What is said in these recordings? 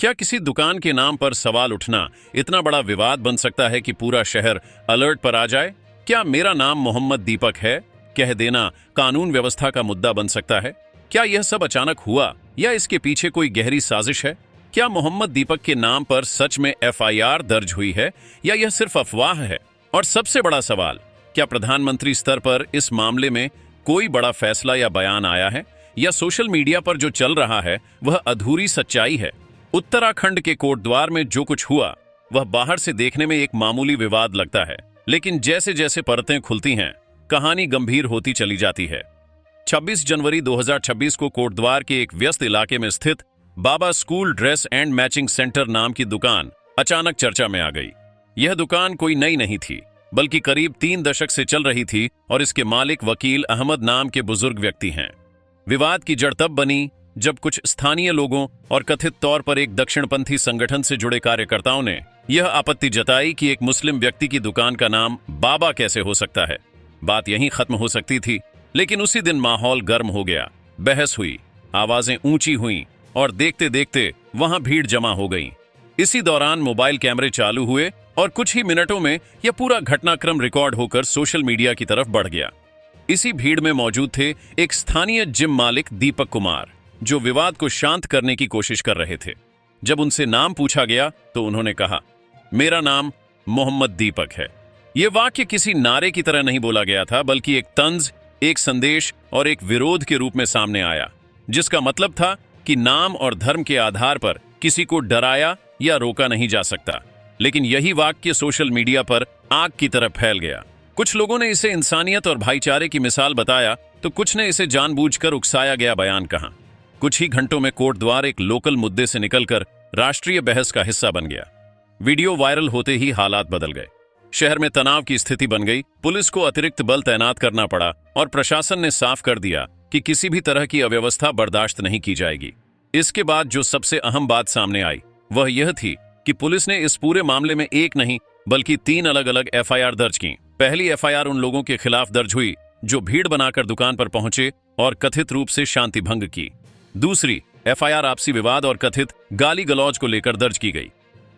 क्या किसी दुकान के नाम पर सवाल उठना इतना बड़ा विवाद बन सकता है कि पूरा शहर अलर्ट पर आ जाए? क्या मेरा नाम मोहम्मद दीपक है कह देना कानून व्यवस्था का मुद्दा बन सकता है? क्या यह सब अचानक हुआ या इसके पीछे कोई गहरी साजिश है? क्या मोहम्मद दीपक के नाम पर सच में एफआईआर दर्ज हुई है या यह सिर्फ अफवाह है? और सबसे बड़ा सवाल, क्या प्रधानमंत्री स्तर पर इस मामले में कोई बड़ा फैसला या बयान आया है, या सोशल मीडिया पर जो चल रहा है वह अधूरी सच्चाई है? उत्तराखंड के कोटद्वार में जो कुछ हुआ वह बाहर से देखने में एक मामूली विवाद लगता है, लेकिन जैसे जैसे परतें खुलती हैं कहानी गंभीर होती चली जाती है। 26 जनवरी 2026 को कोटद्वार के एक व्यस्त इलाके में स्थित Baba school dress and matching centre नाम की दुकान अचानक चर्चा में आ गई। यह दुकान कोई नई नहीं थी, बल्कि करीब 3 दशक से चल रही थी और इसके मालिक वकील अहमद नाम के बुजुर्ग व्यक्ति हैं। विवाद की जड़ तब बनी जब कुछ स्थानीय लोगों और कथित तौर पर एक दक्षिणपंथी संगठन से जुड़े कार्यकर्ताओं ने यह आपत्ति जताई कि एक मुस्लिम व्यक्ति की दुकान का नाम बाबा कैसे हो सकता है। बात यहीं खत्म हो सकती थी, लेकिन उसी दिन माहौल गर्म हो गया। बहस हुई, आवाजें ऊंची हुईं और देखते देखते वहां भीड़ जमा हो गई। इसी दौरान मोबाइल कैमरे चालू हुए और कुछ ही मिनटों में यह पूरा घटनाक्रम रिकॉर्ड होकर सोशल मीडिया की तरफ बढ़ गया। इसी भीड़ में मौजूद थे एक स्थानीय जिम मालिक दीपक कुमार, जो विवाद को शांत करने की कोशिश कर रहे थे। जब उनसे नाम पूछा गया तो उन्होंने कहा, मेरा नाम मोहम्मद दीपक है। यह वाक्य किसी नारे की तरह नहीं बोला गया था, बल्कि एक तंज, एक संदेश और एक विरोध के रूप में सामने आया, जिसका मतलब था कि नाम और धर्म के आधार पर किसी को डराया या रोका नहीं जा सकता। लेकिन यही वाक्य सोशल मीडिया पर आग की तरह फैल गया। कुछ लोगों ने इसे इंसानियत और भाईचारे की मिसाल बताया, तो कुछ ने इसे जानबूझकर उकसाया गया बयान कहा। कुछ ही घंटों में कोटद्वार एक लोकल मुद्दे से निकलकर राष्ट्रीय बहस का हिस्सा बन गया। वीडियो वायरल होते ही हालात बदल गए। शहर में तनाव की स्थिति बन गई, पुलिस को अतिरिक्त बल तैनात करना पड़ा और प्रशासन ने साफ कर दिया कि किसी भी तरह की अव्यवस्था बर्दाश्त नहीं की जाएगी। इसके बाद जो सबसे अहम बात सामने आई वह यह थी कि पुलिस ने इस पूरे मामले में एक नहीं बल्कि 3 अलग अलग एफआईआर दर्ज की। पहली एफआईआर उन लोगों के खिलाफ दर्ज हुई जो भीड़ बनाकर दुकान पर पहुंचे और कथित रूप से शांति भंग की। दूसरी एफआईआर आपसी विवाद और कथित गाली गलौज को लेकर दर्ज की गई।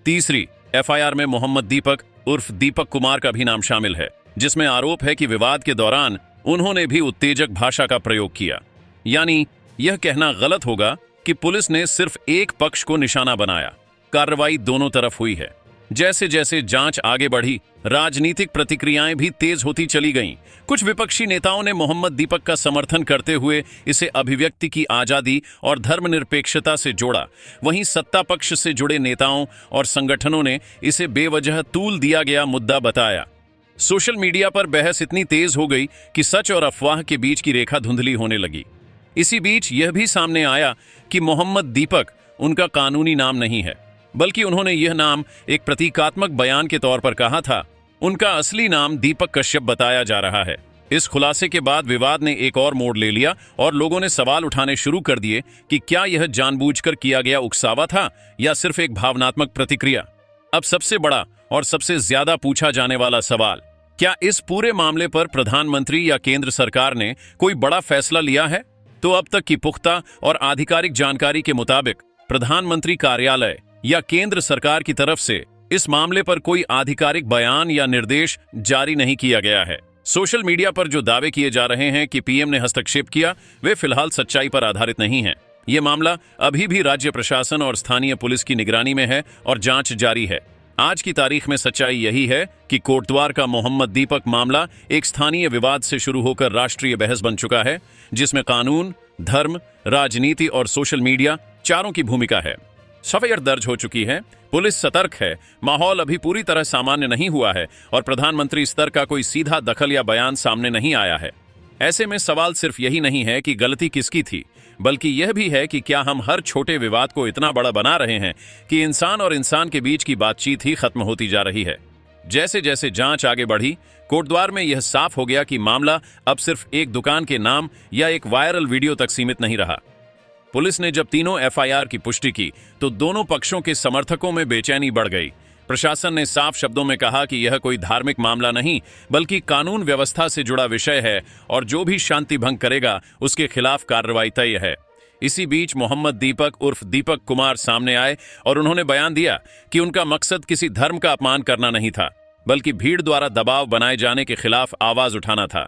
तीसरी एफआईआर में मोहम्मद दीपक उर्फ दीपक कुमार का भी नाम शामिल है, जिसमें आरोप है कि विवाद के दौरान उन्होंने भी उत्तेजक भाषा का प्रयोग किया। यानी यह कहना गलत होगा कि पुलिस ने सिर्फ एक पक्ष को निशाना बनाया। कार्रवाई दोनों तरफ हुई है। जैसे जैसे जांच आगे बढ़ी, राजनीतिक प्रतिक्रियाएं भी तेज होती चली गईं। कुछ विपक्षी नेताओं ने मोहम्मद दीपक का समर्थन करते हुए इसे अभिव्यक्ति की आजादी और धर्मनिरपेक्षता से जोड़ा। वहीं सत्ता पक्ष से जुड़े नेताओं और संगठनों ने इसे बेवजह तूल दिया गया मुद्दा बताया। सोशल मीडिया पर बहस इतनी तेज हो गई कि सच और अफवाह के बीच की रेखा धुंधली होने लगी। इसी बीच यह भी सामने आया कि मोहम्मद दीपक उनका कानूनी नाम नहीं है, बल्कि उन्होंने यह नाम एक प्रतीकात्मक बयान के तौर पर कहा था। उनका असली नाम दीपक कश्यप बताया जा रहा है। इस खुलासे के बाद विवाद ने एक और मोड़ ले लिया और लोगों ने सवाल उठाने शुरू कर दिए कि क्या यह जानबूझकर किया गया उकसावा था या सिर्फ एक भावनात्मक प्रतिक्रिया। अब सबसे बड़ा और सबसे ज्यादा पूछा जाने वाला सवाल, क्या इस पूरे मामले पर प्रधानमंत्री या केंद्र सरकार ने कोई बड़ा फैसला लिया है? तो अब तक की पुख्ता और आधिकारिक जानकारी के मुताबिक प्रधानमंत्री कार्यालय या केंद्र सरकार की तरफ से इस मामले पर कोई आधिकारिक बयान या निर्देश जारी नहीं किया गया है। सोशल मीडिया पर जो दावे किए जा रहे हैं कि पीएम ने हस्तक्षेप किया, वे फिलहाल सच्चाई पर आधारित नहीं हैं। ये मामला अभी भी राज्य प्रशासन और स्थानीय पुलिस की निगरानी में है और जांच जारी है। आज की तारीख में सच्चाई यही है कि कोटद्वार का मोहम्मद दीपक मामला एक स्थानीय विवाद से शुरू होकर राष्ट्रीय बहस बन चुका है, जिसमें कानून, धर्म, राजनीति और सोशल मीडिया चारों की भूमिका है। एफआईआर दर्ज हो चुकी है, पुलिस सतर्क है, माहौल अभी पूरी तरह सामान्य नहीं हुआ है और प्रधानमंत्री स्तर का कोई सीधा दखल या बयान सामने नहीं आया है। ऐसे में सवाल सिर्फ यही नहीं है कि गलती किसकी थी, बल्कि यह भी है कि क्या हम हर छोटे विवाद को इतना बड़ा बना रहे हैं कि इंसान और इंसान के बीच की बातचीत ही खत्म होती जा रही है। जैसे जैसे जांच आगे बढ़ी, कोटद्वार में यह साफ हो गया कि मामला अब सिर्फ एक दुकान के नाम या एक वायरल वीडियो तक सीमित नहीं रहा। पुलिस ने जब तीनों एफआईआर की पुष्टि की तो दोनों पक्षों के समर्थकों में बेचैनी बढ़ गई। प्रशासन ने साफ शब्दों में कहा कि यह कोई धार्मिक मामला नहीं बल्कि कानून व्यवस्था से जुड़ा विषय है और जो भी शांति भंग करेगा उसके खिलाफ कार्रवाई तय है। इसी बीच मोहम्मद दीपक उर्फ दीपक कुमार सामने आए और उन्होंने बयान दिया कि उनका मकसद किसी धर्म का अपमान करना नहीं था, बल्कि भीड़ द्वारा दबाव बनाए जाने के खिलाफ आवाज उठाना था।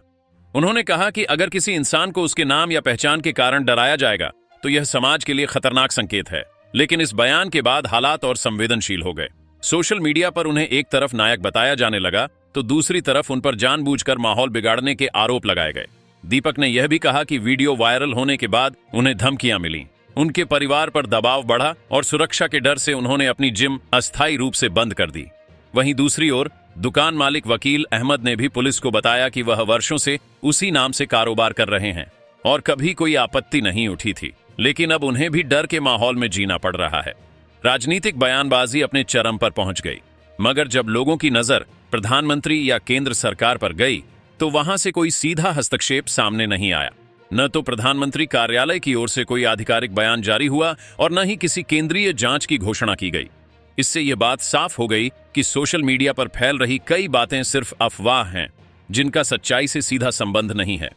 उन्होंने कहा कि अगर किसी इंसान को उसके नाम या पहचान के कारण डराया जाएगा तो यह समाज के लिए खतरनाक संकेत है। लेकिन इस बयान के बाद हालात और संवेदनशील हो गए। सोशल मीडिया पर उन्हें एक तरफ नायक बताया जाने लगा तो दूसरी तरफ उन पर जानबूझकर माहौल बिगाड़ने के आरोप लगाए गए। दीपक ने यह भी कहा कि वीडियो वायरल होने के बाद उन्हें धमकियां मिली, उनके परिवार पर दबाव बढ़ा और सुरक्षा के डर से उन्होंने अपनी जिम अस्थायी रूप से बंद कर दी। वहीं दूसरी ओर दुकान मालिक वकील अहमद ने भी पुलिस को बताया कि वह वर्षों से उसी नाम से कारोबार कर रहे हैं और कभी कोई आपत्ति नहीं उठी थी, लेकिन अब उन्हें भी डर के माहौल में जीना पड़ रहा है। राजनीतिक बयानबाजी अपने चरम पर पहुंच गई, मगर जब लोगों की नजर प्रधानमंत्री या केंद्र सरकार पर गई तो वहां से कोई सीधा हस्तक्षेप सामने नहीं आया। न तो प्रधानमंत्री कार्यालय की ओर से कोई आधिकारिक बयान जारी हुआ और न ही किसी केंद्रीय जांच की घोषणा की गई। इससे यह बात साफ हो गई कि सोशल मीडिया पर फैल रही कई बातें सिर्फ अफवाह हैं, जिनका सच्चाई से सीधा संबंध नहीं है।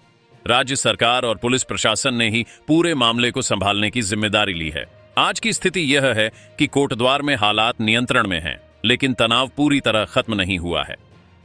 राज्य सरकार और पुलिस प्रशासन ने ही पूरे मामले को संभालने की जिम्मेदारी ली है। आज की स्थिति यह है कि कोटद्वार में हालात नियंत्रण में हैं, लेकिन तनाव पूरी तरह खत्म नहीं हुआ है।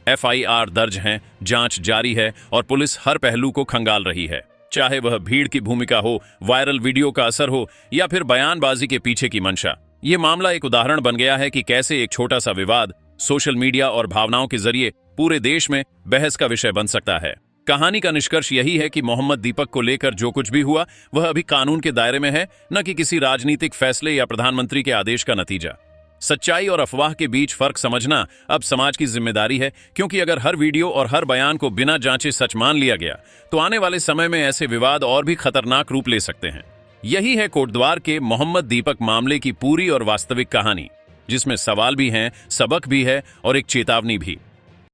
FIR दर्ज हैं, जांच जारी है और पुलिस हर पहलू को खंगाल रही है, चाहे वह भीड़ की भूमिका हो, वायरल वीडियो का असर हो या फिर बयानबाजी के पीछे की मंशा। ये मामला एक उदाहरण बन गया है कि कैसे एक छोटा सा विवाद सोशल मीडिया और भावनाओं के जरिए पूरे देश में बहस का विषय बन सकता है। कहानी का निष्कर्ष यही है कि मोहम्मद दीपक को लेकर जो कुछ भी हुआ वह अभी कानून के दायरे में है, न कि किसी राजनीतिक फैसले या प्रधानमंत्री के आदेश का नतीजा। सच्चाई और अफवाह के बीच फर्क समझना अब समाज की जिम्मेदारी है, क्योंकि अगर हर वीडियो और हर बयान को बिना जांचे सच मान लिया गया तो आने वाले समय में ऐसे विवाद और भी खतरनाक रूप ले सकते हैं। यही है कोटद्वार के मोहम्मद दीपक मामले की पूरी और वास्तविक कहानी, जिसमें सवाल भी हैं, सबक भी है और एक चेतावनी भी।